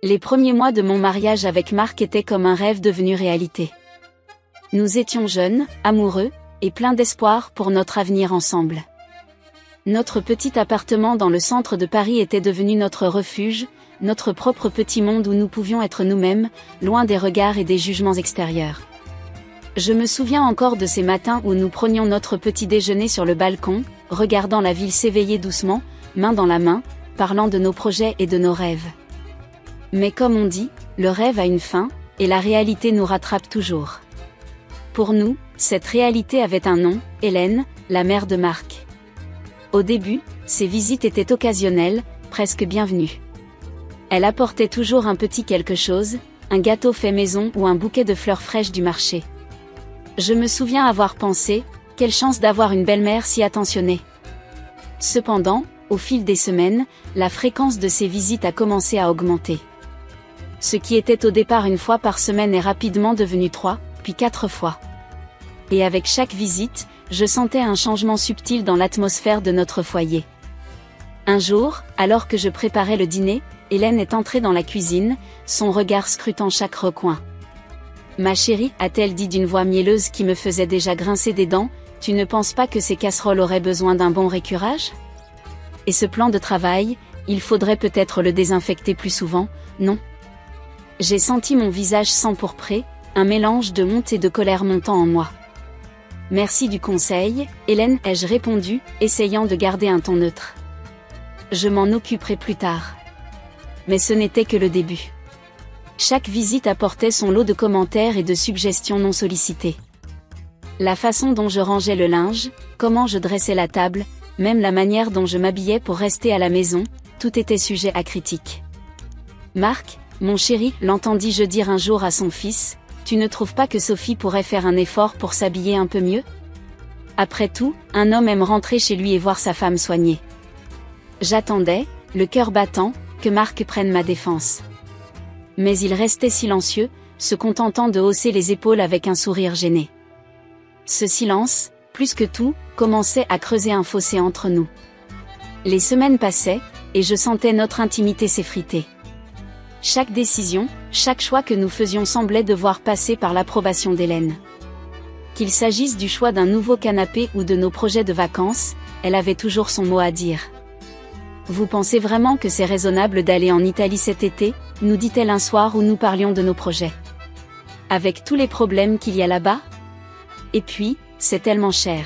Les premiers mois de mon mariage avec Marc étaient comme un rêve devenu réalité. Nous étions jeunes, amoureux, et pleins d'espoir pour notre avenir ensemble. Notre petit appartement dans le centre de Paris était devenu notre refuge, notre propre petit monde où nous pouvions être nous-mêmes, loin des regards et des jugements extérieurs. Je me souviens encore de ces matins où nous prenions notre petit déjeuner sur le balcon, regardant la ville s'éveiller doucement, main dans la main, parlant de nos projets et de nos rêves. Mais comme on dit, le rêve a une fin, et la réalité nous rattrape toujours. Pour nous, cette réalité avait un nom, Hélène, la mère de Marc. Au début, ses visites étaient occasionnelles, presque bienvenues. Elle apportait toujours un petit quelque chose, un gâteau fait maison ou un bouquet de fleurs fraîches du marché. Je me souviens avoir pensé, quelle chance d'avoir une belle-mère si attentionnée. Cependant, au fil des semaines, la fréquence de ces visites a commencé à augmenter. Ce qui était au départ une fois par semaine est rapidement devenu 3, puis 4 fois. Et avec chaque visite, je sentais un changement subtil dans l'atmosphère de notre foyer. Un jour, alors que je préparais le dîner, Hélène est entrée dans la cuisine, son regard scrutant chaque recoin. « Ma chérie », a-t-elle dit d'une voix mielleuse qui me faisait déjà grincer des dents, « tu ne penses pas que ces casseroles auraient besoin d'un bon récurage ? Et ce plan de travail, il faudrait peut-être le désinfecter plus souvent, non ? » J'ai senti mon visage s'empourprer, un mélange de honte et de colère montant en moi. « Merci du conseil, Hélène », ai-je répondu, essayant de garder un ton neutre. Je m'en occuperai plus tard. Mais ce n'était que le début. Chaque visite apportait son lot de commentaires et de suggestions non sollicitées. La façon dont je rangeais le linge, comment je dressais la table, même la manière dont je m'habillais pour rester à la maison, tout était sujet à critique. « Marc, mon chéri », l'entendis-je dire un jour à son fils, « tu ne trouves pas que Sophie pourrait faire un effort pour s'habiller un peu mieux ? Après tout, un homme aime rentrer chez lui et voir sa femme soignée. » J'attendais, le cœur battant, que Marc prenne ma défense. Mais il restait silencieux, se contentant de hausser les épaules avec un sourire gêné. Ce silence, plus que tout, commençait à creuser un fossé entre nous. Les semaines passaient, et je sentais notre intimité s'effriter. Chaque décision, chaque choix que nous faisions semblait devoir passer par l'approbation d'Hélène. Qu'il s'agisse du choix d'un nouveau canapé ou de nos projets de vacances, elle avait toujours son mot à dire. « Vous pensez vraiment que c'est raisonnable d'aller en Italie cet été ?» nous dit-elle un soir où nous parlions de nos projets. « Avec tous les problèmes qu'il y a là-bas ? Et puis, c'est tellement cher.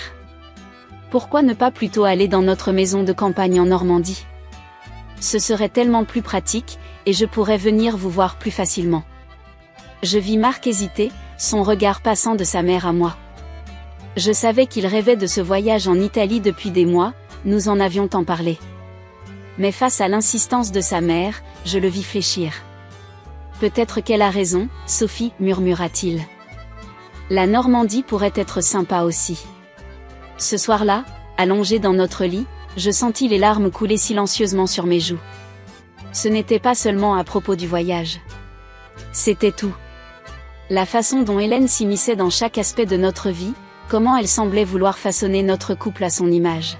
Pourquoi ne pas plutôt aller dans notre maison de campagne en Normandie ? Ce serait tellement plus pratique, et je pourrais venir vous voir plus facilement. » Je vis Marc hésiter, son regard passant de sa mère à moi. Je savais qu'il rêvait de ce voyage en Italie depuis des mois, nous en avions tant parlé. Mais face à l'insistance de sa mère, je le vis fléchir. « Peut-être qu'elle a raison, Sophie », murmura-t-il. « La Normandie pourrait être sympa aussi. » Ce soir-là, allongé dans notre lit, je sentis les larmes couler silencieusement sur mes joues. Ce n'était pas seulement à propos du voyage. C'était tout. La façon dont Hélène s'immisçait dans chaque aspect de notre vie, comment elle semblait vouloir façonner notre couple à son image.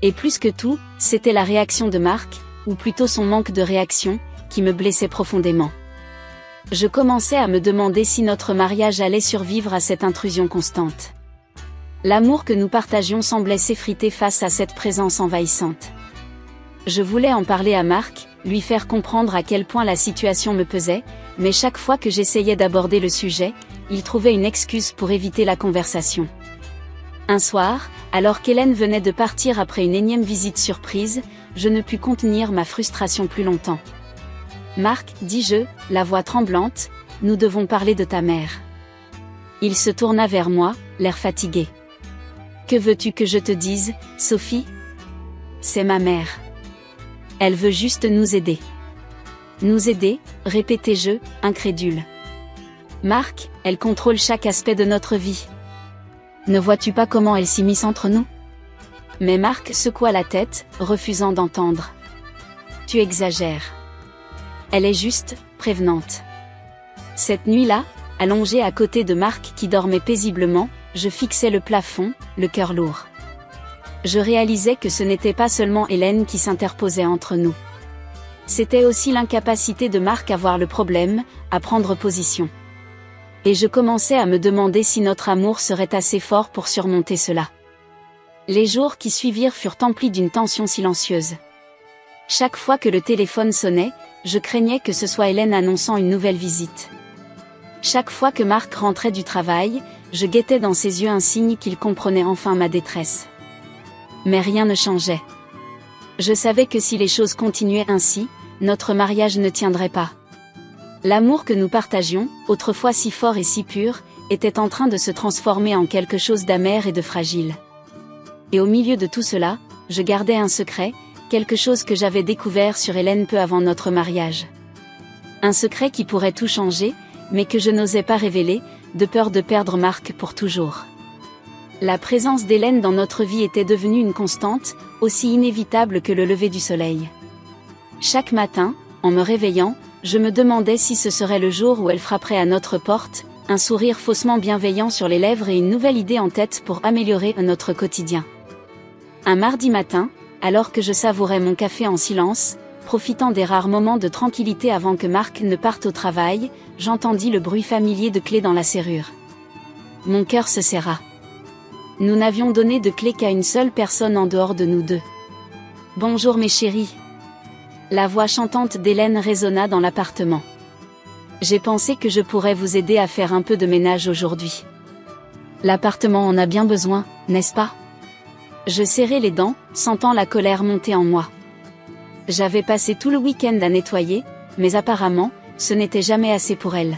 Et plus que tout, c'était la réaction de Marc, ou plutôt son manque de réaction, qui me blessait profondément. Je commençais à me demander si notre mariage allait survivre à cette intrusion constante. L'amour que nous partagions semblait s'effriter face à cette présence envahissante. Je voulais en parler à Marc, lui faire comprendre à quel point la situation me pesait, mais chaque fois que j'essayais d'aborder le sujet, il trouvait une excuse pour éviter la conversation. Un soir, alors qu'Hélène venait de partir après une énième visite surprise, je ne pus contenir ma frustration plus longtemps. « Marc, dis-je, la voix tremblante, nous devons parler de ta mère. » Il se tourna vers moi, l'air fatigué. « Que veux-tu que je te dise, Sophie ? C'est ma mère. Elle veut juste nous aider. » « Nous aider ?» répétai-je, incrédule. « Marc, elle contrôle chaque aspect de notre vie. Ne vois-tu pas comment elle s'immisce entre nous ? » Mais Marc secoua la tête, refusant d'entendre. « Tu exagères. Elle est juste, prévenante. » Cette nuit-là, allongé à côté de Marc qui dormait paisiblement, je fixais le plafond, le cœur lourd. Je réalisais que ce n'était pas seulement Hélène qui s'interposait entre nous. C'était aussi l'incapacité de Marc à voir le problème, à prendre position. Et je commençais à me demander si notre amour serait assez fort pour surmonter cela. Les jours qui suivirent furent emplis d'une tension silencieuse. Chaque fois que le téléphone sonnait, je craignais que ce soit Hélène annonçant une nouvelle visite. Chaque fois que Marc rentrait du travail, je guettais dans ses yeux un signe qu'il comprenait enfin ma détresse. Mais rien ne changeait. Je savais que si les choses continuaient ainsi, notre mariage ne tiendrait pas. L'amour que nous partagions, autrefois si fort et si pur, était en train de se transformer en quelque chose d'amer et de fragile. Et au milieu de tout cela, je gardais un secret, quelque chose que j'avais découvert sur Hélène peu avant notre mariage. Un secret qui pourrait tout changer, mais que je n'osais pas révéler, de peur de perdre Marc pour toujours. La présence d'Hélène dans notre vie était devenue une constante, aussi inévitable que le lever du soleil. Chaque matin, en me réveillant, je me demandais si ce serait le jour où elle frapperait à notre porte, un sourire faussement bienveillant sur les lèvres et une nouvelle idée en tête pour améliorer notre quotidien. Un mardi matin, alors que je savourais mon café en silence, profitant des rares moments de tranquillité avant que Marc ne parte au travail, j'entendis le bruit familier de clés dans la serrure. Mon cœur se serra. Nous n'avions donné de clés qu'à une seule personne en dehors de nous deux. « Bonjour mes chéris !» La voix chantante d'Hélène résonna dans l'appartement. « J'ai pensé que je pourrais vous aider à faire un peu de ménage aujourd'hui. L'appartement en a bien besoin, n'est-ce pas ?» Je serrai les dents, sentant la colère monter en moi. J'avais passé tout le week-end à nettoyer, mais apparemment, ce n'était jamais assez pour elle.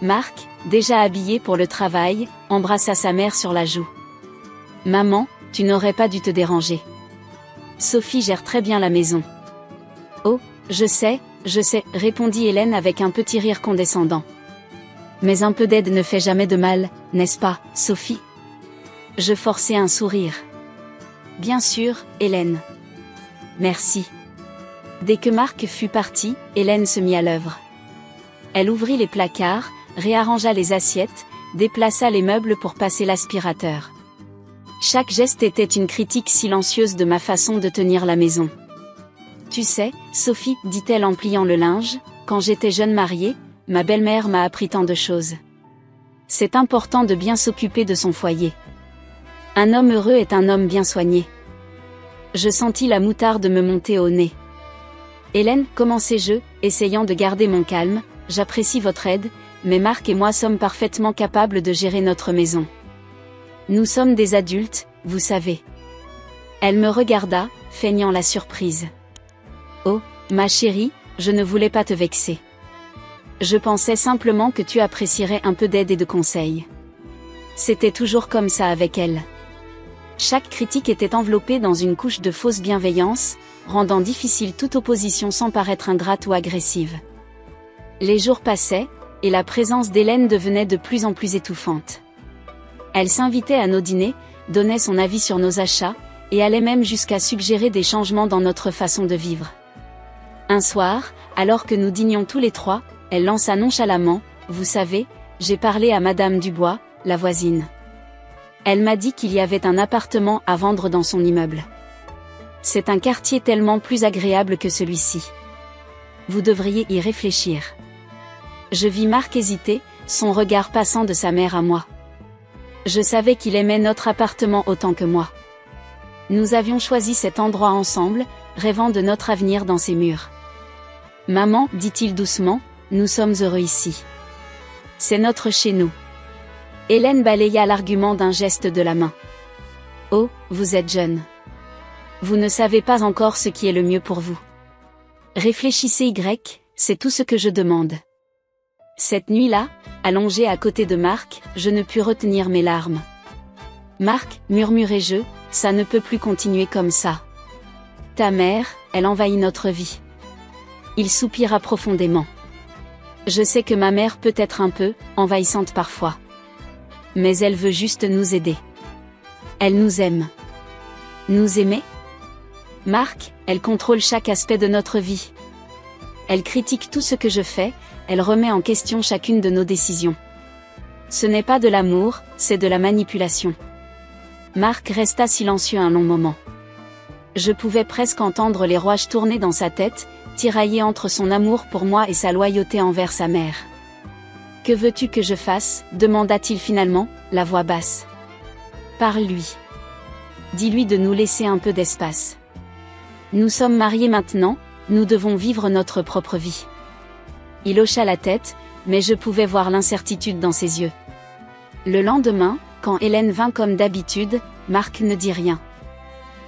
Marc, déjà habillé pour le travail, embrassa sa mère sur la joue. « Maman, tu n'aurais pas dû te déranger. Sophie gère très bien la maison. » « Oh, je sais, répondit Hélène avec un petit rire condescendant. « Mais un peu d'aide ne fait jamais de mal, n'est-ce pas, Sophie ?» Je forçai un sourire. « Bien sûr, Hélène. »« Merci. » Dès que Marc fut parti, Hélène se mit à l'œuvre. Elle ouvrit les placards, réarrangea les assiettes, déplaça les meubles pour passer l'aspirateur. Chaque geste était une critique silencieuse de ma façon de tenir la maison. « Tu sais, Sophie, dit-elle en pliant le linge, quand j'étais jeune mariée, ma belle-mère m'a appris tant de choses. C'est important de bien s'occuper de son foyer. Un homme heureux est un homme bien soigné. » Je sentis la moutarde me monter au nez. « Hélène, commençai-je, essayant de garder mon calme, j'apprécie votre aide, mais Marc et moi sommes parfaitement capables de gérer notre maison. Nous sommes des adultes, vous savez. » Elle me regarda, feignant la surprise. « Oh, ma chérie, je ne voulais pas te vexer. Je pensais simplement que tu apprécierais un peu d'aide et de conseils. » C'était toujours comme ça avec elle. Chaque critique était enveloppée dans une couche de fausse bienveillance, rendant difficile toute opposition sans paraître ingrate ou agressive. Les jours passaient, et la présence d'Hélène devenait de plus en plus étouffante. Elle s'invitait à nos dîners, donnait son avis sur nos achats, et allait même jusqu'à suggérer des changements dans notre façon de vivre. Un soir, alors que nous dînions tous les trois, elle lança nonchalamment, « Vous savez, j'ai parlé à Madame Dubois, la voisine. Elle m'a dit qu'il y avait un appartement à vendre dans son immeuble. C'est un quartier tellement plus agréable que celui-ci. Vous devriez y réfléchir. » Je vis Marc hésiter, son regard passant de sa mère à moi. Je savais qu'il aimait notre appartement autant que moi. Nous avions choisi cet endroit ensemble, rêvant de notre avenir dans ses murs. « Maman, dit-il doucement, nous sommes heureux ici. C'est notre chez nous. » Hélène balaya l'argument d'un geste de la main. « Oh, vous êtes jeune. Vous ne savez pas encore ce qui est le mieux pour vous. Réfléchissez c'est tout ce que je demande. » Cette nuit-là, allongée à côté de Marc, je ne pus retenir mes larmes. « Marc, murmurai-je, ça ne peut plus continuer comme ça. Ta mère, elle envahit notre vie. » Il soupira profondément. « Je sais que ma mère peut être un peu envahissante parfois. Mais elle veut juste nous aider. Elle nous aime. » Nous aimer ? Marc, elle contrôle chaque aspect de notre vie. Elle critique tout ce que je fais, elle remet en question chacune de nos décisions. Ce n'est pas de l'amour, c'est de la manipulation. Marc resta silencieux un long moment. Je pouvais presque entendre les rouages tourner dans sa tête, tiraillé entre son amour pour moi et sa loyauté envers sa mère. « Que veux-tu que je fasse » demanda-t-il finalement, la voix basse. « Parle-lui. Dis-lui de nous laisser un peu d'espace. Nous sommes mariés maintenant, nous devons vivre notre propre vie. » Il hocha la tête, mais je pouvais voir l'incertitude dans ses yeux. Le lendemain, quand Hélène vint comme d'habitude, Marc ne dit rien.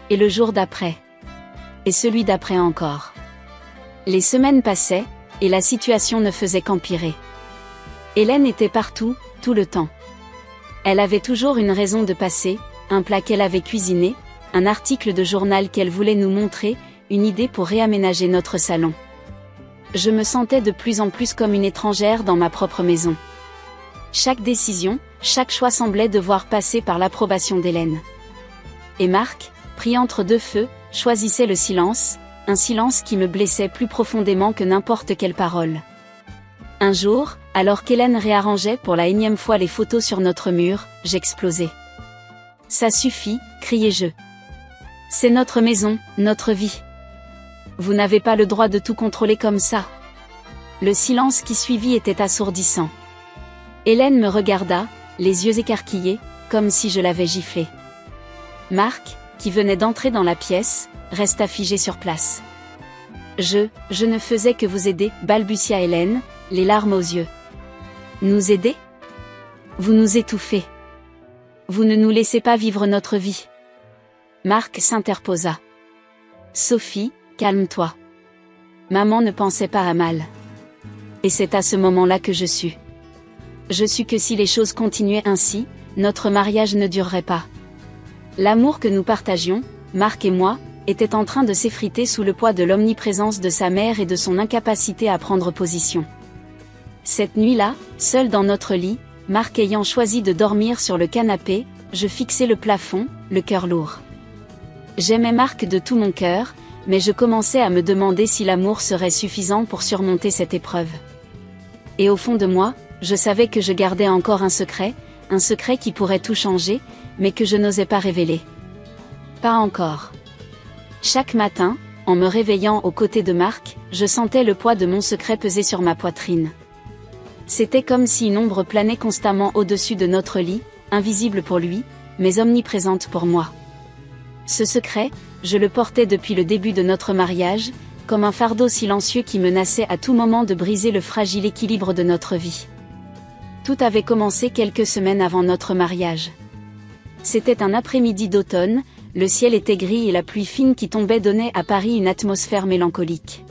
Et le jour d'après. Et celui d'après encore. Les semaines passaient, et la situation ne faisait qu'empirer. Hélène était partout, tout le temps. Elle avait toujours une raison de passer, un plat qu'elle avait cuisiné, un article de journal qu'elle voulait nous montrer, une idée pour réaménager notre salon. Je me sentais de plus en plus comme une étrangère dans ma propre maison. Chaque décision, chaque choix semblait devoir passer par l'approbation d'Hélène. Et Marc, pris entre deux feux, choisissait le silence, un silence qui me blessait plus profondément que n'importe quelle parole. Un jour, alors qu'Hélène réarrangeait pour la énième fois les photos sur notre mur, j'explosai. « Ça suffit », criai-je. « C'est notre maison, notre vie. Vous n'avez pas le droit de tout contrôler comme ça. » Le silence qui suivit était assourdissant. Hélène me regarda, les yeux écarquillés, comme si je l'avais giflé. Marc, qui venait d'entrer dans la pièce, resta figé sur place. Je ne faisais que vous aider, balbutia Hélène, les larmes aux yeux. Nous aider ? Vous nous étouffez. Vous ne nous laissez pas vivre notre vie. Marc s'interposa. Sophie, calme-toi. Maman ne pensait pas à mal. Et c'est à ce moment-là que je sus. Je sus que si les choses continuaient ainsi, notre mariage ne durerait pas. L'amour que nous partagions, Marc et moi, était en train de s'effriter sous le poids de l'omniprésence de sa mère et de son incapacité à prendre position. Cette nuit-là, seul dans notre lit, Marc ayant choisi de dormir sur le canapé, je fixais le plafond, le cœur lourd. J'aimais Marc de tout mon cœur, mais je commençais à me demander si l'amour serait suffisant pour surmonter cette épreuve. Et au fond de moi, je savais que je gardais encore un secret qui pourrait tout changer, mais que je n'osais pas révéler. Pas encore. Chaque matin, en me réveillant aux côtés de Marc, je sentais le poids de mon secret peser sur ma poitrine. C'était comme si une ombre planait constamment au-dessus de notre lit, invisible pour lui, mais omniprésente pour moi. Ce secret, je le portais depuis le début de notre mariage, comme un fardeau silencieux qui menaçait à tout moment de briser le fragile équilibre de notre vie. Tout avait commencé quelques semaines avant notre mariage. C'était un après-midi d'automne, le ciel était gris et la pluie fine qui tombait donnait à Paris une atmosphère mélancolique.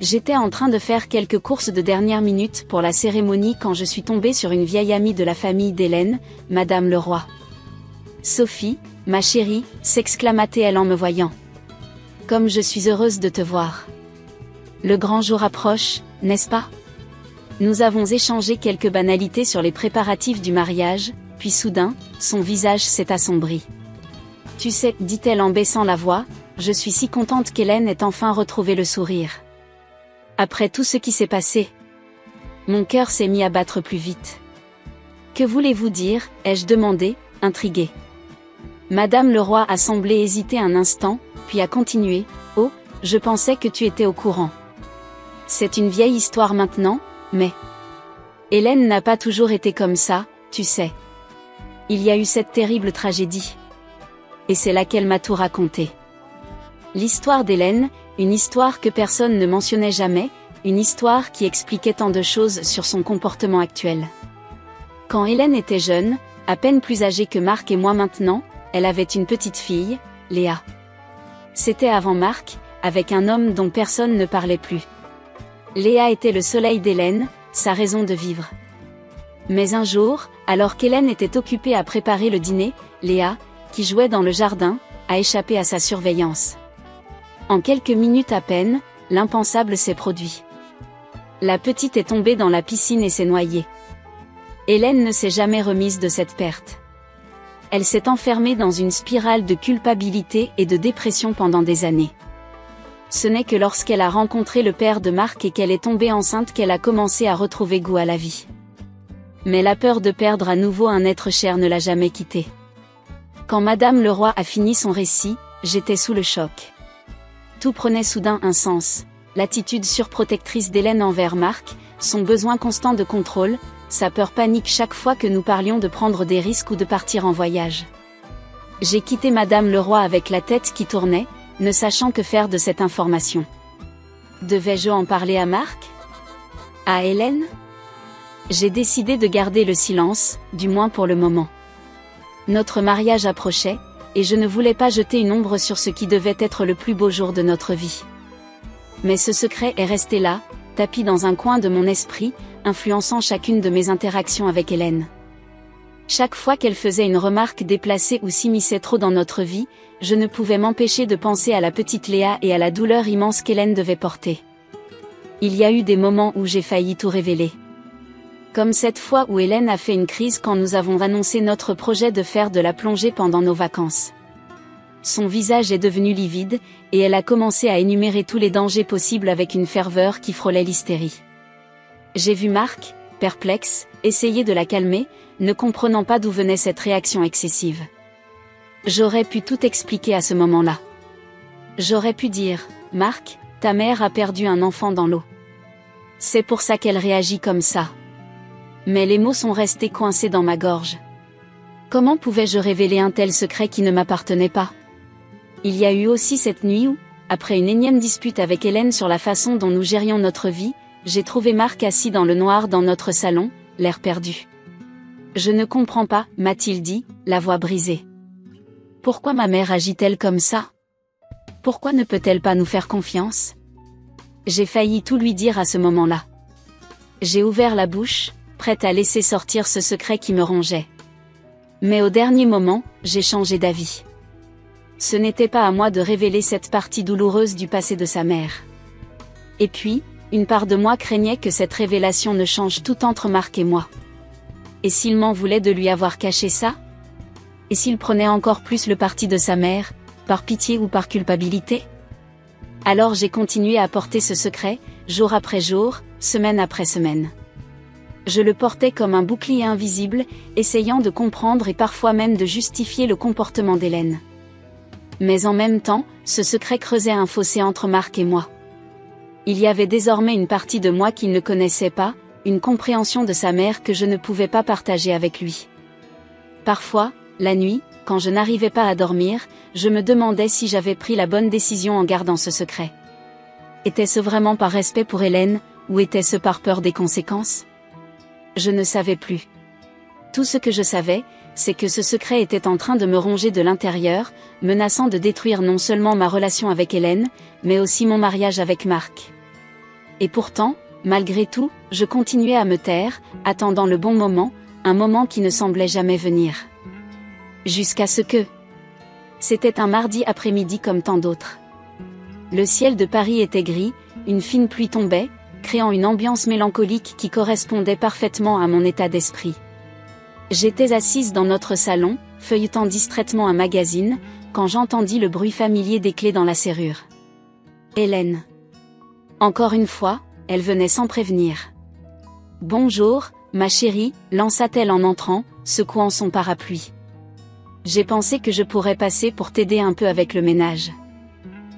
J'étais en train de faire quelques courses de dernière minute pour la cérémonie quand je suis tombée sur une vieille amie de la famille d'Hélène, Madame Leroy. « Sophie, ma chérie » s'exclama-t-elle en me voyant. « Comme je suis heureuse de te voir. Le grand jour approche, n'est-ce pas ? » Nous avons échangé quelques banalités sur les préparatifs du mariage, puis soudain, son visage s'est assombri. « Tu sais, dit-elle en baissant la voix, je suis si contente qu'Hélène ait enfin retrouvé le sourire. Après tout ce qui s'est passé, mon cœur s'est mis à battre plus vite. Que voulez-vous dire ? Ai-je demandé, intriguée. Madame Leroy a semblé hésiter un instant, puis a continué. Oh, je pensais que tu étais au courant. C'est une vieille histoire maintenant, mais Hélène n'a pas toujours été comme ça, tu sais. Il y a eu cette terrible tragédie. Et c'est là qu'elle m'a tout raconté. L'histoire d'Hélène, une histoire que personne ne mentionnait jamais, une histoire qui expliquait tant de choses sur son comportement actuel. Quand Hélène était jeune, à peine plus âgée que Marc et moi maintenant, elle avait une petite fille, Léa. C'était avant Marc, avec un homme dont personne ne parlait plus. Léa était le soleil d'Hélène, sa raison de vivre. Mais un jour, alors qu'Hélène était occupée à préparer le dîner, Léa, qui jouait dans le jardin, a échappé à sa surveillance. En quelques minutes à peine, l'impensable s'est produit. La petite est tombée dans la piscine et s'est noyée. Hélène ne s'est jamais remise de cette perte. Elle s'est enfermée dans une spirale de culpabilité et de dépression pendant des années. Ce n'est que lorsqu'elle a rencontré le père de Marc et qu'elle est tombée enceinte qu'elle a commencé à retrouver goût à la vie. Mais la peur de perdre à nouveau un être cher ne l'a jamais quittée. Quand Madame Leroy a fini son récit, j'étais sous le choc. Tout prenait soudain un sens, l'attitude surprotectrice d'Hélène envers Marc, son besoin constant de contrôle, sa peur panique chaque fois que nous parlions de prendre des risques ou de partir en voyage. J'ai quitté Madame Leroy avec la tête qui tournait, ne sachant que faire de cette information. Devais-je en parler à Marc? À Hélène? J'ai décidé de garder le silence, du moins pour le moment. Notre mariage approchait, et je ne voulais pas jeter une ombre sur ce qui devait être le plus beau jour de notre vie. Mais ce secret est resté là, tapi dans un coin de mon esprit, influençant chacune de mes interactions avec Hélène. Chaque fois qu'elle faisait une remarque déplacée ou s'immisçait trop dans notre vie, je ne pouvais m'empêcher de penser à la petite Léa et à la douleur immense qu'Hélène devait porter. Il y a eu des moments où j'ai failli tout révéler. Comme cette fois où Hélène a fait une crise quand nous avons annoncé notre projet de faire de la plongée pendant nos vacances. Son visage est devenu livide, et elle a commencé à énumérer tous les dangers possibles avec une ferveur qui frôlait l'hystérie. J'ai vu Marc, perplexe, essayer de la calmer, ne comprenant pas d'où venait cette réaction excessive. J'aurais pu tout expliquer à ce moment-là. J'aurais pu dire, « Marc, ta mère a perdu un enfant dans l'eau. C'est pour ça qu'elle réagit comme ça. » Mais les mots sont restés coincés dans ma gorge. Comment pouvais-je révéler un tel secret qui ne m'appartenait pas? Il y a eu aussi cette nuit où, après une énième dispute avec Hélène sur la façon dont nous gérions notre vie, j'ai trouvé Marc assis dans le noir dans notre salon, l'air perdu. « Je ne comprends pas, m'a-t-il dit, la voix brisée. Pourquoi ma mère agit-elle comme ça? Pourquoi ne peut-elle pas nous faire confiance? » J'ai failli tout lui dire à ce moment-là. J'ai ouvert la bouche, prête à laisser sortir ce secret qui me rongeait. Mais au dernier moment, j'ai changé d'avis. Ce n'était pas à moi de révéler cette partie douloureuse du passé de sa mère. Et puis, une part de moi craignait que cette révélation ne change tout entre Marc et moi. Et s'il m'en voulait de lui avoir caché ça? Et s'il prenait encore plus le parti de sa mère, par pitié ou par culpabilité? Alors j'ai continué à porter ce secret, jour après jour, semaine après semaine. Je le portais comme un bouclier invisible, essayant de comprendre et parfois même de justifier le comportement d'Hélène. Mais en même temps, ce secret creusait un fossé entre Marc et moi. Il y avait désormais une partie de moi qu'il ne connaissait pas, une compréhension de sa mère que je ne pouvais pas partager avec lui. Parfois, la nuit, quand je n'arrivais pas à dormir, je me demandais si j'avais pris la bonne décision en gardant ce secret. Était-ce vraiment par respect pour Hélène, ou était-ce par peur des conséquences? Je ne savais plus. Tout ce que je savais, c'est que ce secret était en train de me ronger de l'intérieur, menaçant de détruire non seulement ma relation avec Hélène, mais aussi mon mariage avec Marc. Et pourtant, malgré tout, je continuais à me taire, attendant le bon moment, un moment qui ne semblait jamais venir. Jusqu'à ce que... C'était un mardi après-midi comme tant d'autres. Le ciel de Paris était gris, une fine pluie tombait, créant une ambiance mélancolique qui correspondait parfaitement à mon état d'esprit. J'étais assise dans notre salon, feuilletant distraitement un magazine, quand j'entendis le bruit familier des clés dans la serrure. Hélène. Encore une fois, elle venait sans prévenir. « Bonjour, ma chérie », lança-t-elle en entrant, secouant son parapluie. « J'ai pensé que je pourrais passer pour t'aider un peu avec le ménage.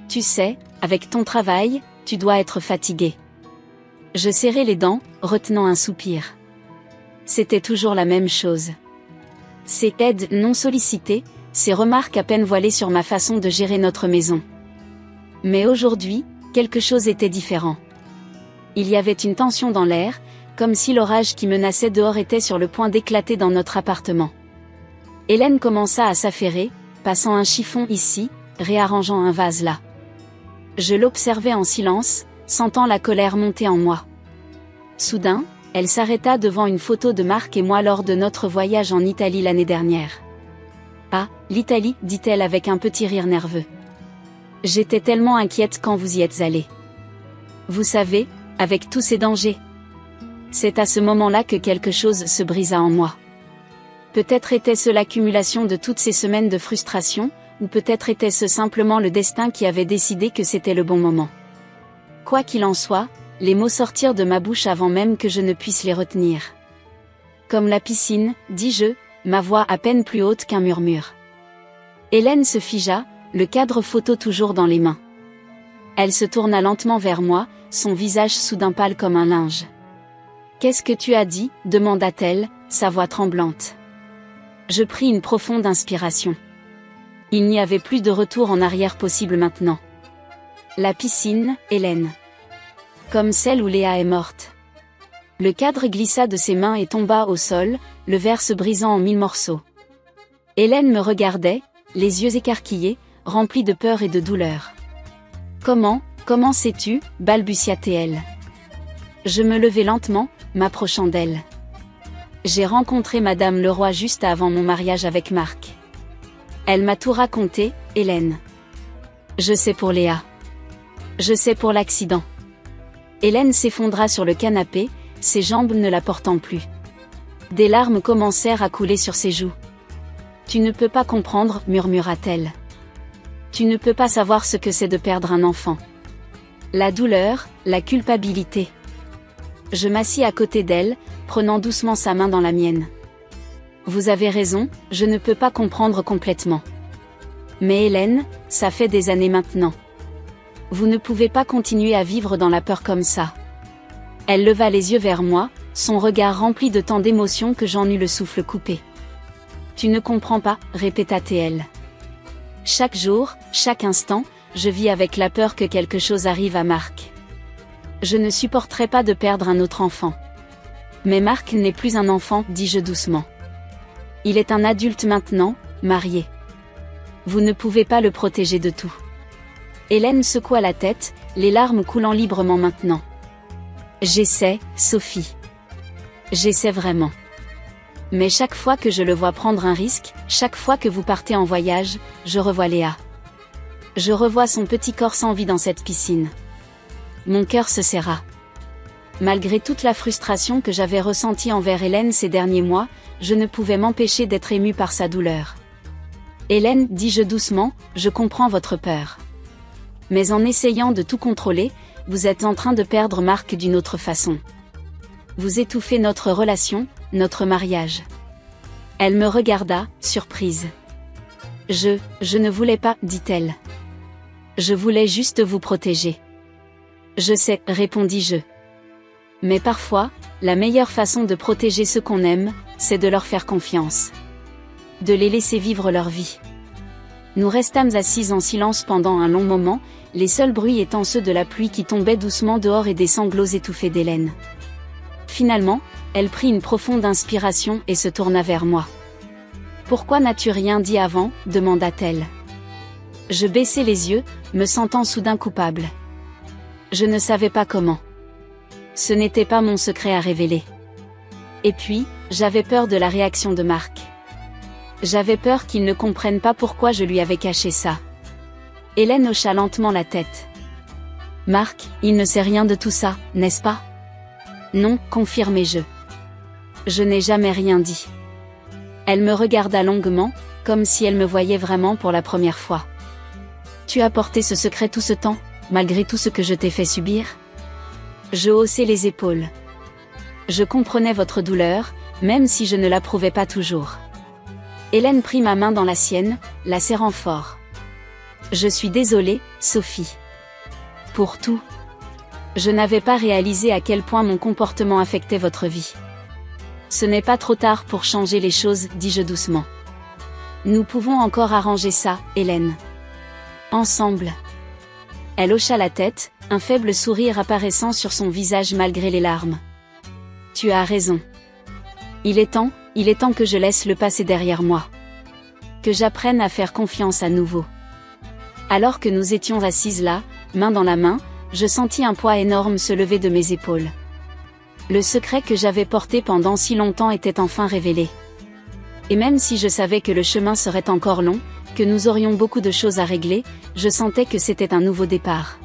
Tu sais, avec ton travail, tu dois être fatiguée. » Je serrai les dents, retenant un soupir. C'était toujours la même chose. Ces aides non sollicitées, ces remarques à peine voilées sur ma façon de gérer notre maison. Mais aujourd'hui, quelque chose était différent. Il y avait une tension dans l'air, comme si l'orage qui menaçait dehors était sur le point d'éclater dans notre appartement. Hélène commença à s'affairer, passant un chiffon ici, réarrangeant un vase là. Je l'observais en silence, sentant la colère monter en moi. Soudain, elle s'arrêta devant une photo de Marc et moi lors de notre voyage en Italie l'année dernière. « Ah, l'Italie » dit-elle avec un petit rire nerveux. « J'étais tellement inquiète quand vous y êtes allés. Vous savez, avec tous ces dangers. » C'est à ce moment-là que quelque chose se brisa en moi. Peut-être était-ce l'accumulation de toutes ces semaines de frustration, ou peut-être était-ce simplement le destin qui avait décidé que c'était le bon moment. Quoi qu'il en soit, les mots sortirent de ma bouche avant même que je ne puisse les retenir. Comme la piscine, dis-je, ma voix à peine plus haute qu'un murmure. Hélène se figea, le cadre photo toujours dans les mains. Elle se tourna lentement vers moi, son visage soudain pâle comme un linge. « Qu'est-ce que tu as dit ?» demanda-t-elle, sa voix tremblante. Je pris une profonde inspiration. Il n'y avait plus de retour en arrière possible maintenant. La piscine, Hélène. Comme celle où Léa est morte. Le cadre glissa de ses mains et tomba au sol, le verre se brisant en 1000 morceaux. Hélène me regardait, les yeux écarquillés, remplis de peur et de douleur. « Comment sais-tu ?» balbutia-t-elle. Je me levai lentement, m'approchant d'elle. J'ai rencontré Madame Leroy juste avant mon mariage avec Marc. Elle m'a tout raconté, Hélène. Je sais pour Léa. Je sais pour l'accident. Hélène s'effondra sur le canapé, ses jambes ne la portant plus. Des larmes commencèrent à couler sur ses joues. Tu ne peux pas comprendre, murmura-t-elle. Tu ne peux pas savoir ce que c'est de perdre un enfant. La douleur, la culpabilité. Je m'assis à côté d'elle, prenant doucement sa main dans la mienne. Vous avez raison, je ne peux pas comprendre complètement. Mais Hélène, ça fait des années maintenant. Vous ne pouvez pas continuer à vivre dans la peur comme ça. Elle leva les yeux vers moi, son regard rempli de tant d'émotions que j'en eus le souffle coupé. Tu ne comprends pas, répéta-t-elle. Chaque jour, chaque instant, je vis avec la peur que quelque chose arrive à Marc. Je ne supporterai pas de perdre un autre enfant. Mais Marc n'est plus un enfant, dis-je doucement. Il est un adulte maintenant, marié. Vous ne pouvez pas le protéger de tout. Hélène secoua la tête, les larmes coulant librement maintenant. J'essaie, Sophie. J'essaie vraiment. Mais chaque fois que je le vois prendre un risque, chaque fois que vous partez en voyage, je revois Léa. Je revois son petit corps sans vie dans cette piscine. Mon cœur se serra. Malgré toute la frustration que j'avais ressentie envers Hélène ces derniers mois, je ne pouvais m'empêcher d'être émue par sa douleur. Hélène, dis-je doucement, je comprends votre peur. Mais en essayant de tout contrôler, vous êtes en train de perdre Marc d'une autre façon. Vous étouffez notre relation, notre mariage. Elle me regarda, surprise. Je ne voulais pas, dit-elle. Je voulais juste vous protéger. Je sais, répondis-je. Mais parfois, la meilleure façon de protéger ceux qu'on aime, c'est de leur faire confiance. De les laisser vivre leur vie. Nous restâmes assises en silence pendant un long moment, les seuls bruits étant ceux de la pluie qui tombait doucement dehors et des sanglots étouffés d'Hélène. Finalement, elle prit une profonde inspiration et se tourna vers moi. « Pourquoi n'as-tu rien dit avant ?» demanda-t-elle. Je baissai les yeux, me sentant soudain coupable. Je ne savais pas comment. Ce n'était pas mon secret à révéler. Et puis, j'avais peur de la réaction de Marc. J'avais peur qu'il ne comprenne pas pourquoi je lui avais caché ça. Hélène hocha lentement la tête. « Marc, il ne sait rien de tout ça, n'est-ce pas ?» Non, confirmai-je. Je n'ai jamais rien dit. Elle me regarda longuement, comme si elle me voyait vraiment pour la première fois. Tu as porté ce secret tout ce temps, malgré tout ce que je t'ai fait subir ? Je haussai les épaules. Je comprenais votre douleur, même si je ne l'approuvais pas toujours. Hélène prit ma main dans la sienne, la serrant fort. Je suis désolée, Sophie. Pour tout. Je n'avais pas réalisé à quel point mon comportement affectait votre vie. Ce n'est pas trop tard pour changer les choses, dis-je doucement. Nous pouvons encore arranger ça, Hélène. Ensemble. Elle hocha la tête, un faible sourire apparaissant sur son visage malgré les larmes. Tu as raison. Il est temps que je laisse le passé derrière moi. Que j'apprenne à faire confiance à nouveau. Alors que nous étions assises là, main dans la main, je sentis un poids énorme se lever de mes épaules. Le secret que j'avais porté pendant si longtemps était enfin révélé. Et même si je savais que le chemin serait encore long, que nous aurions beaucoup de choses à régler, je sentais que c'était un nouveau départ.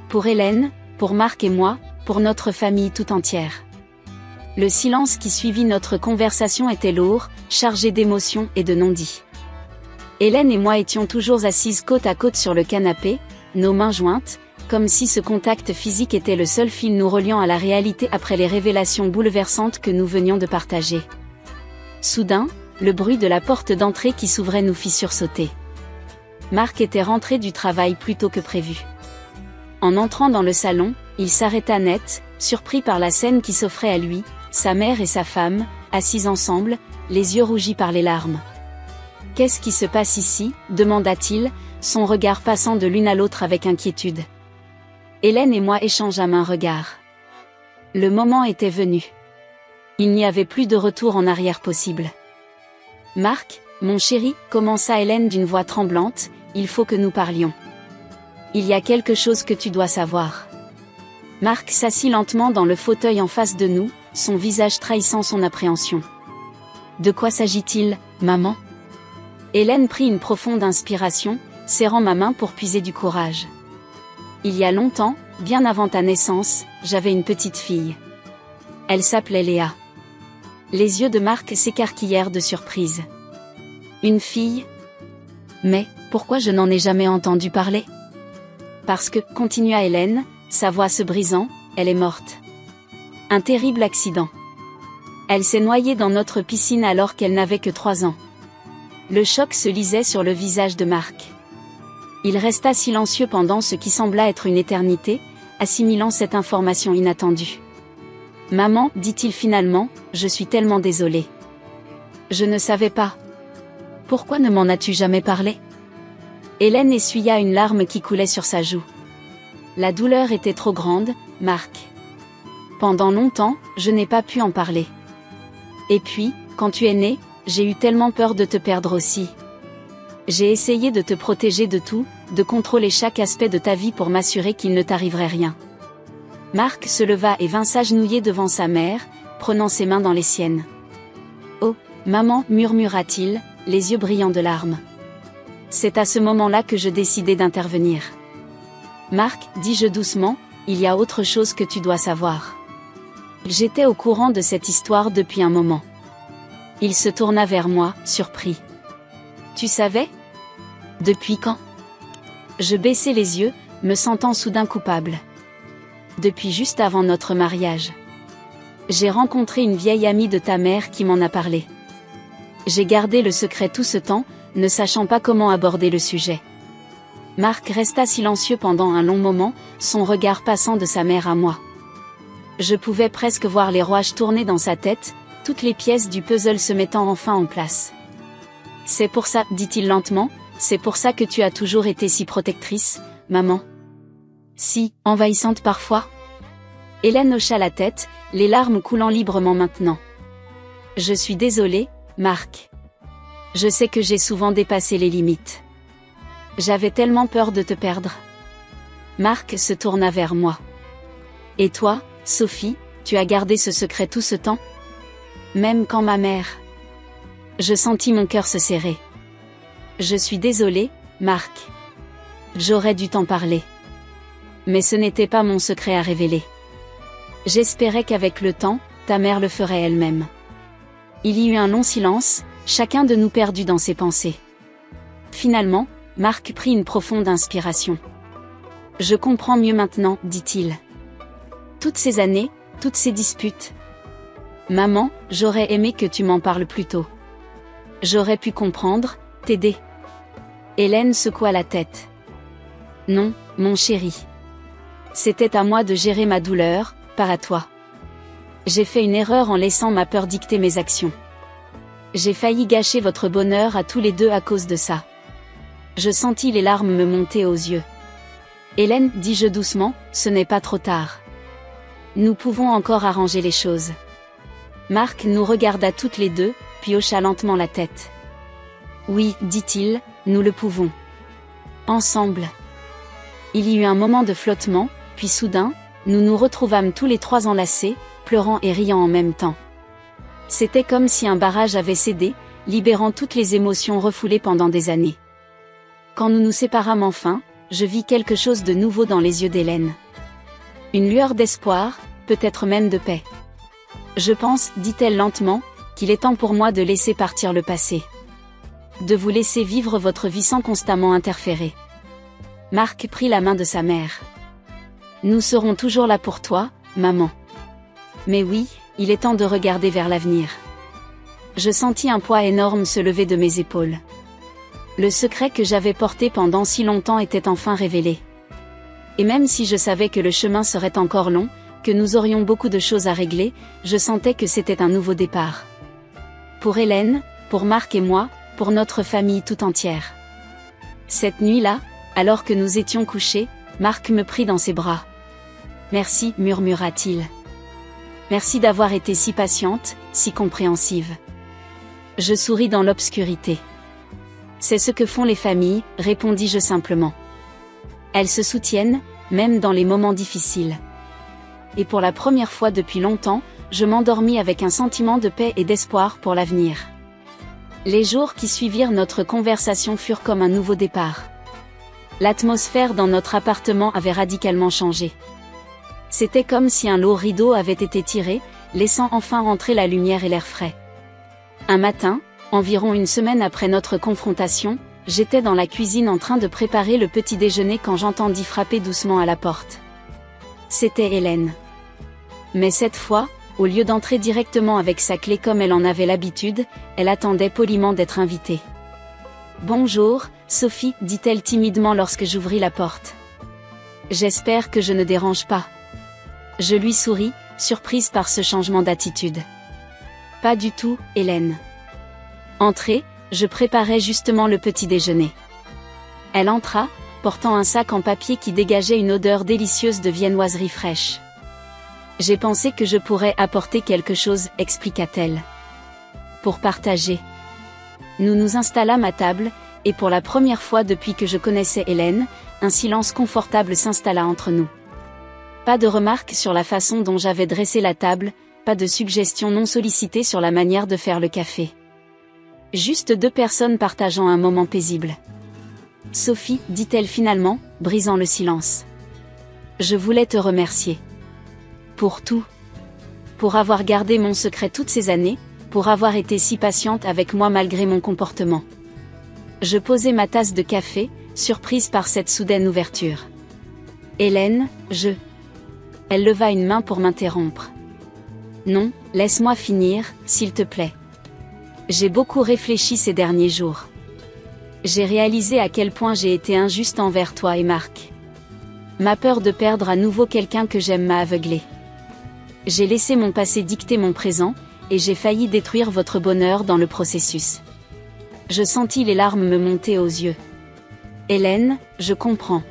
Pour Hélène, pour Marc et moi, pour notre famille tout entière. Le silence qui suivit notre conversation était lourd, chargé d'émotions et de non-dits. Hélène et moi étions toujours assises côte à côte sur le canapé, nos mains jointes, comme si ce contact physique était le seul fil nous reliant à la réalité après les révélations bouleversantes que nous venions de partager. Soudain, le bruit de la porte d'entrée qui s'ouvrait nous fit sursauter. Marc était rentré du travail plus tôt que prévu. En entrant dans le salon, il s'arrêta net, surpris par la scène qui s'offrait à lui, sa mère et sa femme, assises ensemble, les yeux rougis par les larmes. « Qu'est-ce qui se passe ici ?» demanda-t-il, son regard passant de l'une à l'autre avec inquiétude. Hélène et moi échangeâmes un regard. Le moment était venu. Il n'y avait plus de retour en arrière possible. « Marc, mon chéri, commença Hélène d'une voix tremblante, il faut que nous parlions. Il y a quelque chose que tu dois savoir. » Marc s'assit lentement dans le fauteuil en face de nous, son visage trahissant son appréhension. « De quoi s'agit-il, maman ?» Hélène prit une profonde inspiration, serrant ma main pour puiser du courage. « Il y a longtemps, bien avant ta naissance, j'avais une petite fille. Elle s'appelait Léa. » Les yeux de Marc s'écarquillèrent de surprise. « Une fille ? Mais, pourquoi je n'en ai jamais entendu parler ? » Parce que, continua Hélène, sa voix se brisant, elle est morte. Un terrible accident. Elle s'est noyée dans notre piscine alors qu'elle n'avait que 3 ans. Le choc se lisait sur le visage de Marc. Il resta silencieux pendant ce qui sembla être une éternité, assimilant cette information inattendue. « Maman, dit-il finalement, je suis tellement désolé. Je ne savais pas. Pourquoi ne m'en as-tu jamais parlé ?» Hélène essuya une larme qui coulait sur sa joue. La douleur était trop grande, Marc. Pendant longtemps, je n'ai pas pu en parler. Et puis, quand tu es né, j'ai eu tellement peur de te perdre aussi. J'ai essayé de te protéger de tout, de contrôler chaque aspect de ta vie pour m'assurer qu'il ne t'arriverait rien. Marc se leva et vint s'agenouiller devant sa mère, prenant ses mains dans les siennes. « Oh, maman, murmura-t-il, les yeux brillants de larmes. C'est à ce moment-là que je décidai d'intervenir. Marc, dis-je doucement, il y a autre chose que tu dois savoir. J'étais au courant de cette histoire depuis un moment. » Il se tourna vers moi, surpris. « Tu savais ? Depuis quand ?» Je baissai les yeux, me sentant soudain coupable. « Depuis juste avant notre mariage. J'ai rencontré une vieille amie de ta mère qui m'en a parlé. J'ai gardé le secret tout ce temps, ne sachant pas comment aborder le sujet. » Marc resta silencieux pendant un long moment, son regard passant de sa mère à moi. Je pouvais presque voir les rouages tourner dans sa tête, toutes les pièces du puzzle se mettant enfin en place. « C'est pour ça, dit-il lentement, c'est pour ça que tu as toujours été si protectrice, maman. Si envahissante parfois. » Hélène hocha la tête, les larmes coulant librement maintenant. « Je suis désolée, Marc. Je sais que j'ai souvent dépassé les limites. J'avais tellement peur de te perdre. » Marc se tourna vers moi. « Et toi, Sophie, tu as gardé ce secret tout ce temps ? Même quand ma mère... » Je sentis mon cœur se serrer. « Je suis désolée, Marc. J'aurais dû t'en parler. Mais ce n'était pas mon secret à révéler. J'espérais qu'avec le temps, ta mère le ferait elle-même. » Il y eut un long silence, chacun de nous perdu dans ses pensées. Finalement, Marc prit une profonde inspiration. « Je comprends mieux maintenant, dit-il. Toutes ces années, toutes ces disputes. Maman, j'aurais aimé que tu m'en parles plus tôt. J'aurais pu comprendre, t'aider. » Hélène secoua la tête. « Non, mon chéri. C'était à moi de gérer ma douleur, pas à toi. J'ai fait une erreur en laissant ma peur dicter mes actions. J'ai failli gâcher votre bonheur à tous les deux à cause de ça. » Je sentis les larmes me monter aux yeux. « Hélène, dis-je doucement, ce n'est pas trop tard. Nous pouvons encore arranger les choses. » Marc nous regarda toutes les deux, puis hocha lentement la tête. « Oui, dit-il, nous le pouvons. Ensemble. » Il y eut un moment de flottement, puis soudain, nous nous retrouvâmes tous les 3 enlacés, pleurant et riant en même temps. C'était comme si un barrage avait cédé, libérant toutes les émotions refoulées pendant des années. Quand nous nous séparâmes enfin, je vis quelque chose de nouveau dans les yeux d'Hélène. Une lueur d'espoir, peut-être même de paix. « Je pense, dit-elle lentement, qu'il est temps pour moi de laisser partir le passé. De vous laisser vivre votre vie sans constamment interférer. » Marc prit la main de sa mère. « Nous serons toujours là pour toi, maman. Mais oui, il est temps de regarder vers l'avenir. » Je sentis un poids énorme se lever de mes épaules. Le secret que j'avais porté pendant si longtemps était enfin révélé. Et même si je savais que le chemin serait encore long, que nous aurions beaucoup de choses à régler, je sentais que c'était un nouveau départ. Pour Hélène, pour Marc et moi, pour notre famille tout entière. Cette nuit-là, alors que nous étions couchés, Marc me prit dans ses bras. « Merci, murmura-t-il. Merci d'avoir été si patiente, si compréhensive. » Je souris dans l'obscurité. « C'est ce que font les familles, répondis-je simplement. Elles se soutiennent, même dans les moments difficiles. » Et pour la première fois depuis longtemps, je m'endormis avec un sentiment de paix et d'espoir pour l'avenir. Les jours qui suivirent notre conversation furent comme un nouveau départ. L'atmosphère dans notre appartement avait radicalement changé. C'était comme si un lourd rideau avait été tiré, laissant enfin entrer la lumière et l'air frais. Un matin, environ une semaine après notre confrontation, j'étais dans la cuisine en train de préparer le petit déjeuner quand j'entendis frapper doucement à la porte. C'était Hélène. Mais cette fois, au lieu d'entrer directement avec sa clé comme elle en avait l'habitude, elle attendait poliment d'être invitée. « Bonjour, Sophie, dit-elle timidement lorsque j'ouvris la porte. « J'espère que je ne dérange pas. » Je lui souris, surprise par ce changement d'attitude. « Pas du tout, Hélène. » Entrez, je préparais justement le petit déjeuner. Elle entra, portant un sac en papier qui dégageait une odeur délicieuse de viennoiserie fraîche. « J'ai pensé que je pourrais apporter quelque chose, expliqua-t-elle. Pour partager. » Nous nous installâmes à table, et pour la première fois depuis que je connaissais Hélène, un silence confortable s'installa entre nous. Pas de remarques sur la façon dont j'avais dressé la table, pas de suggestions non sollicitées sur la manière de faire le café. Juste deux personnes partageant un moment paisible. « Sophie, dit-elle finalement, brisant le silence. Je voulais te remercier. Pour tout. Pour avoir gardé mon secret toutes ces années, pour avoir été si patiente avec moi malgré mon comportement. » Je posai ma tasse de café, surprise par cette soudaine ouverture. « Hélène, je... » Elle leva une main pour m'interrompre. « Non, laisse-moi finir, s'il te plaît. J'ai beaucoup réfléchi ces derniers jours. J'ai réalisé à quel point j'ai été injuste envers toi et Marc. Ma peur de perdre à nouveau quelqu'un que j'aime m'a aveuglée. J'ai laissé mon passé dicter mon présent, et j'ai failli détruire votre bonheur dans le processus. » Je sentis les larmes me monter aux yeux. « Hélène, je comprends.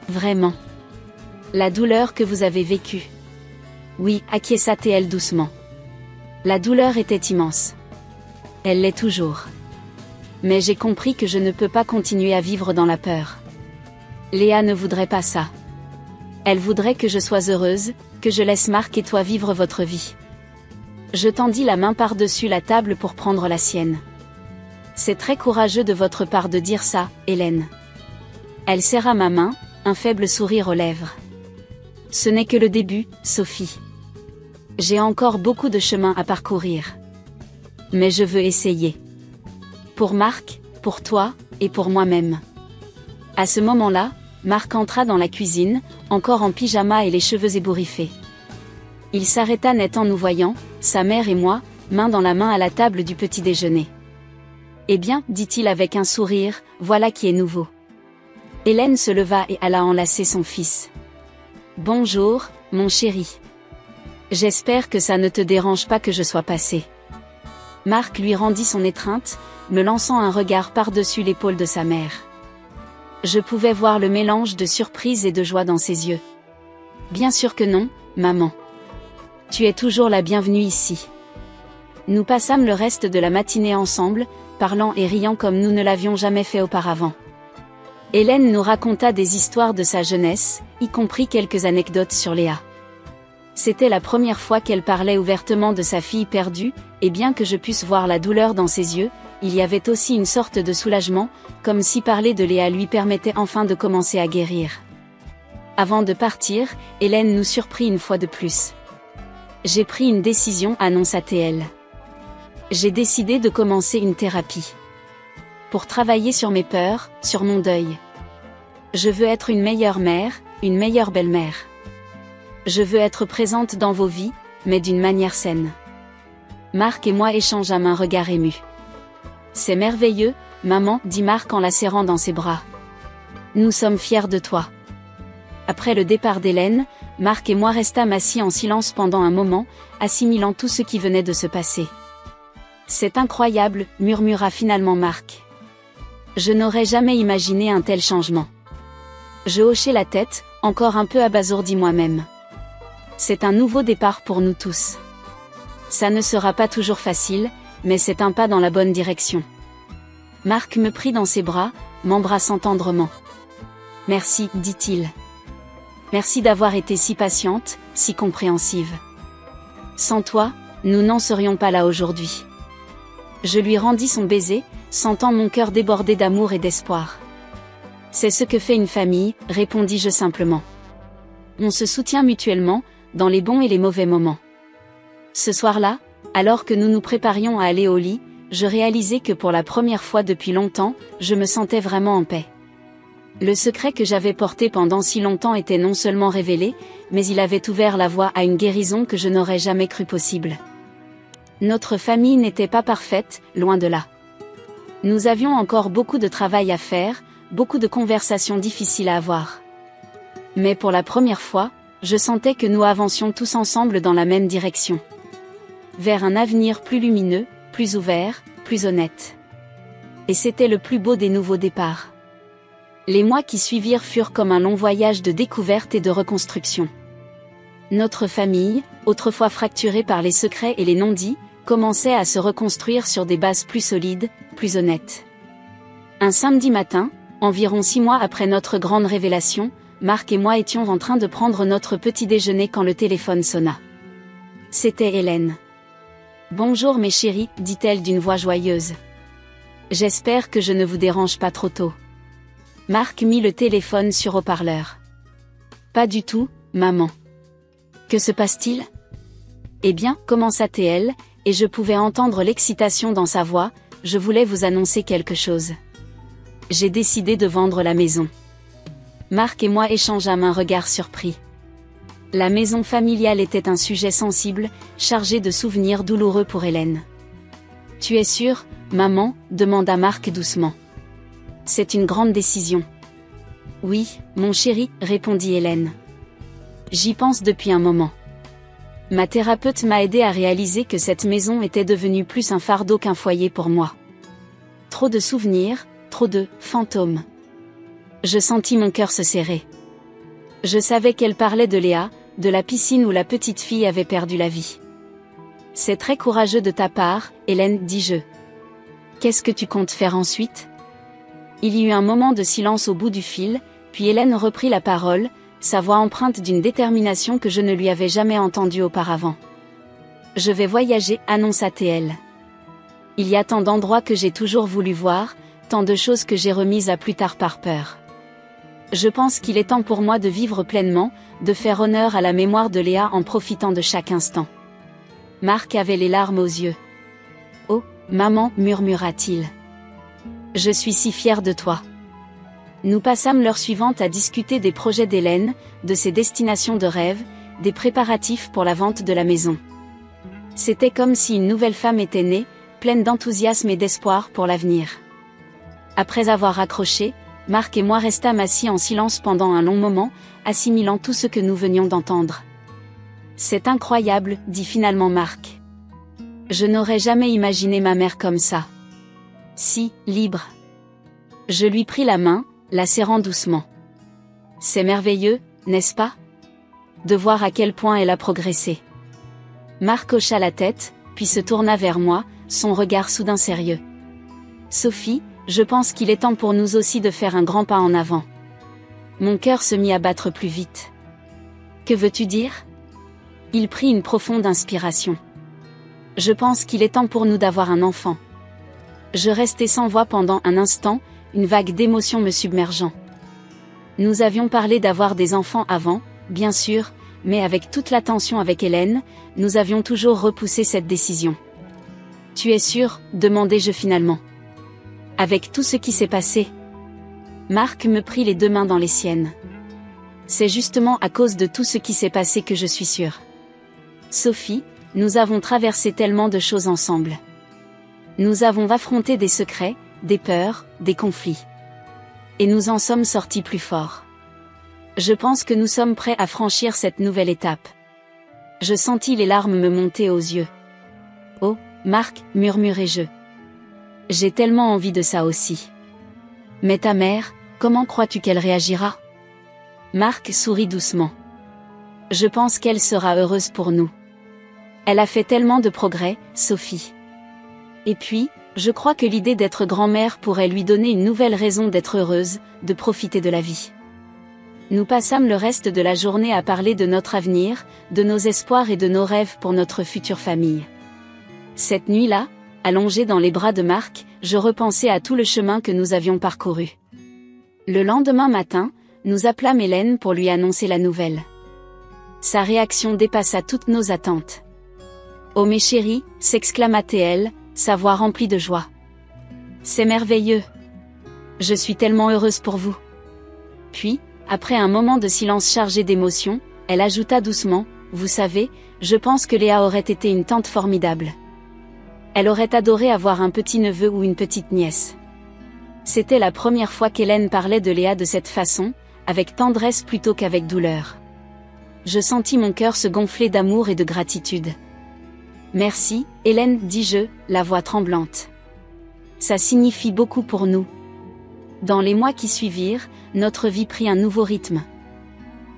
Vraiment. La douleur que vous avez vécue. » « Oui, acquiesça-t-elle doucement. La douleur était immense. Elle l'est toujours. Mais j'ai compris que je ne peux pas continuer à vivre dans la peur. Léa ne voudrait pas ça. Elle voudrait que je sois heureuse, que je laisse Marc et toi vivre votre vie. » Je tendis la main par-dessus la table pour prendre la sienne. « C'est très courageux de votre part de dire ça, Hélène. » Elle serra ma main, un faible sourire aux lèvres. « Ce n'est que le début, Sophie. J'ai encore beaucoup de chemin à parcourir. Mais je veux essayer. Pour Marc, pour toi, et pour moi-même. » À ce moment-là, Marc entra dans la cuisine, encore en pyjama et les cheveux ébouriffés. Il s'arrêta net en nous voyant, sa mère et moi, main dans la main à la table du petit déjeuner. « Eh bien, dit-il avec un sourire, voilà qui est nouveau. » Hélène se leva et alla enlacer son fils. « Bonjour, mon chéri. J'espère que ça ne te dérange pas que je sois passé. » Marc lui rendit son étreinte, me lançant un regard par-dessus l'épaule de sa mère. Je pouvais voir le mélange de surprise et de joie dans ses yeux. « Bien sûr que non, maman. Tu es toujours la bienvenue ici. » Nous passâmes le reste de la matinée ensemble, parlant et riant comme nous ne l'avions jamais fait auparavant. Hélène nous raconta des histoires de sa jeunesse, y compris quelques anecdotes sur Léa. C'était la première fois qu'elle parlait ouvertement de sa fille perdue, et bien que je puisse voir la douleur dans ses yeux, il y avait aussi une sorte de soulagement, comme si parler de Léa lui permettait enfin de commencer à guérir. Avant de partir, Hélène nous surprit une fois de plus. « J'ai pris une décision, annonça-t-elle. J'ai décidé de commencer une thérapie. Pour travailler sur mes peurs, sur mon deuil. Je veux être une meilleure mère, une meilleure belle-mère. Je veux être présente dans vos vies, mais d'une manière saine. » Marc et moi échangeâmes un regard ému. « C'est merveilleux, maman, dit Marc en la serrant dans ses bras. Nous sommes fiers de toi. » Après le départ d'Hélène, Marc et moi restâmes assis en silence pendant un moment, assimilant tout ce qui venait de se passer. C'est incroyable, murmura finalement Marc. Je n'aurais jamais imaginé un tel changement. Je hochai la tête, encore un peu abasourdi moi-même. C'est un nouveau départ pour nous tous. Ça ne sera pas toujours facile, mais c'est un pas dans la bonne direction. Marc me prit dans ses bras, m'embrassant tendrement. Merci, dit-il. Merci d'avoir été si patiente, si compréhensive. Sans toi, nous n'en serions pas là aujourd'hui. Je lui rendis son baiser, sentant mon cœur déborder d'amour et d'espoir. C'est ce que fait une famille, répondis-je simplement. On se soutient mutuellement, dans les bons et les mauvais moments. Ce soir-là, alors que nous nous préparions à aller au lit, je réalisai que pour la première fois depuis longtemps, je me sentais vraiment en paix. Le secret que j'avais porté pendant si longtemps était non seulement révélé, mais il avait ouvert la voie à une guérison que je n'aurais jamais cru possible. Notre famille n'était pas parfaite, loin de là. Nous avions encore beaucoup de travail à faire, beaucoup de conversations difficiles à avoir. Mais pour la première fois, je sentais que nous avancions tous ensemble dans la même direction. Vers un avenir plus lumineux, plus ouvert, plus honnête. Et c'était le plus beau des nouveaux départs. Les mois qui suivirent furent comme un long voyage de découverte et de reconstruction. Notre famille, autrefois fracturée par les secrets et les non-dits, commençait à se reconstruire sur des bases plus solides, plus honnêtes. Un samedi matin, environ 6 mois après notre grande révélation, Marc et moi étions en train de prendre notre petit déjeuner quand le téléphone sonna. C'était Hélène. « Bonjour mes chéris, dit-elle d'une voix joyeuse. J'espère que je ne vous dérange pas trop tôt. » Marc mit le téléphone sur haut-parleur. « Pas du tout, maman. Que se passe-t-il » Eh bien, commença-t-elle, et je pouvais entendre l'excitation dans sa voix, je voulais vous annoncer quelque chose. J'ai décidé de vendre la maison. Marc et moi échangeâmes un regard surpris. La maison familiale était un sujet sensible, chargé de souvenirs douloureux pour Hélène. « Tu es sûre, maman » demanda Marc doucement. « C'est une grande décision. »« Oui, mon chéri » répondit Hélène. « J'y pense depuis un moment. Ma thérapeute m'a aidé à réaliser que cette maison était devenue plus un fardeau qu'un foyer pour moi. Trop de souvenirs, trop de fantômes. » Je sentis mon cœur se serrer. Je savais qu'elle parlait de Léa, de la piscine où la petite fille avait perdu la vie. « C'est très courageux de ta part, Hélène, dis-je. Qu'est-ce que tu comptes faire ensuite ?» Il y eut un moment de silence au bout du fil, puis Hélène reprit la parole, sa voix empreinte d'une détermination que je ne lui avais jamais entendue auparavant. « Je vais voyager, annonça-t-elle. Il y a tant d'endroits que j'ai toujours voulu voir, tant de choses que j'ai remises à plus tard par peur. Je pense qu'il est temps pour moi de vivre pleinement, de faire honneur à la mémoire de Léa en profitant de chaque instant. » Marc avait les larmes aux yeux. « Oh, maman, murmura-t-il. Je suis si fière de toi. » Nous passâmes l'heure suivante à discuter des projets d'Hélène, de ses destinations de rêve, des préparatifs pour la vente de la maison. C'était comme si une nouvelle femme était née, pleine d'enthousiasme et d'espoir pour l'avenir. Après avoir raccroché, Marc et moi restâmes assis en silence pendant un long moment, assimilant tout ce que nous venions d'entendre. « C'est incroyable, dit finalement Marc. Je n'aurais jamais imaginé ma mère comme ça. Si, libre. » Je lui pris la main, la serrant doucement. « C'est merveilleux, n'est-ce pas ? De voir à quel point elle a progressé. » Marc hocha la tête, puis se tourna vers moi, son regard soudain sérieux. « Sophie, je pense qu'il est temps pour nous aussi de faire un grand pas en avant. » Mon cœur se mit à battre plus vite. « Que veux-tu dire ?» Il prit une profonde inspiration. « Je pense qu'il est temps pour nous d'avoir un enfant. » Je restai sans voix pendant un instant, une vague d'émotions me submergeant. Nous avions parlé d'avoir des enfants avant, bien sûr, mais avec toute la tension avec Hélène, nous avions toujours repoussé cette décision. « Tu es sûre ?» demandai-je finalement. « Avec tout ce qui s'est passé ?» Marc me prit les 2 mains dans les siennes. « C'est justement à cause de tout ce qui s'est passé que je suis sûre. Sophie, nous avons traversé tellement de choses ensemble. Nous avons affronté des secrets, des peurs, des conflits. Et nous en sommes sortis plus forts. Je pense que nous sommes prêts à franchir cette nouvelle étape. Je sentis les larmes me monter aux yeux. Oh, Marc, murmurai-je. J'ai tellement envie de ça aussi. Mais ta mère, comment crois-tu qu'elle réagira? Marc sourit doucement. Je pense qu'elle sera heureuse pour nous. Elle a fait tellement de progrès, Sophie. Et puis, je crois que l'idée d'être grand-mère pourrait lui donner une nouvelle raison d'être heureuse, de profiter de la vie. Nous passâmes le reste de la journée à parler de notre avenir, de nos espoirs et de nos rêves pour notre future famille. Cette nuit-là, allongée dans les bras de Marc, je repensais à tout le chemin que nous avions parcouru. Le lendemain matin, nous appelâmes Hélène pour lui annoncer la nouvelle. Sa réaction dépassa toutes nos attentes. « Oh mes chéris !» s'exclama-t-elle, sa voix remplie de joie. « C'est merveilleux. Je suis tellement heureuse pour vous. » Puis, après un moment de silence chargé d'émotions, elle ajouta doucement, « Vous savez, je pense que Léa aurait été une tante formidable. Elle aurait adoré avoir un petit-neveu ou une petite-nièce. » C'était la première fois qu'Hélène parlait de Léa de cette façon, avec tendresse plutôt qu'avec douleur. Je sentis mon cœur se gonfler d'amour et de gratitude. « Merci, Hélène, dis-je, la voix tremblante. Ça signifie beaucoup pour nous. » Dans les mois qui suivirent, notre vie prit un nouveau rythme.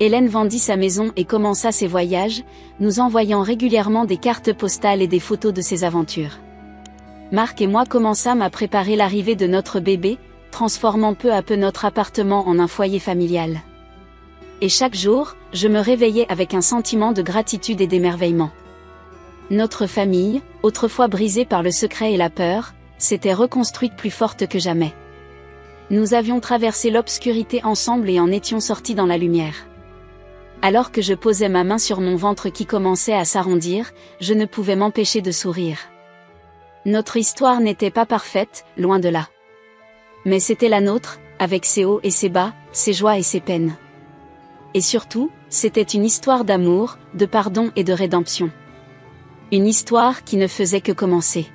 Hélène vendit sa maison et commença ses voyages, nous envoyant régulièrement des cartes postales et des photos de ses aventures. Marc et moi commençâmes à préparer l'arrivée de notre bébé, transformant peu à peu notre appartement en un foyer familial. Et chaque jour, je me réveillais avec un sentiment de gratitude et d'émerveillement. Notre famille, autrefois brisée par le secret et la peur, s'était reconstruite plus forte que jamais. Nous avions traversé l'obscurité ensemble et en étions sortis dans la lumière. Alors que je posais ma main sur mon ventre qui commençait à s'arrondir, je ne pouvais m'empêcher de sourire. Notre histoire n'était pas parfaite, loin de là. Mais c'était la nôtre, avec ses hauts et ses bas, ses joies et ses peines. Et surtout, c'était une histoire d'amour, de pardon et de rédemption. Une histoire qui ne faisait que commencer.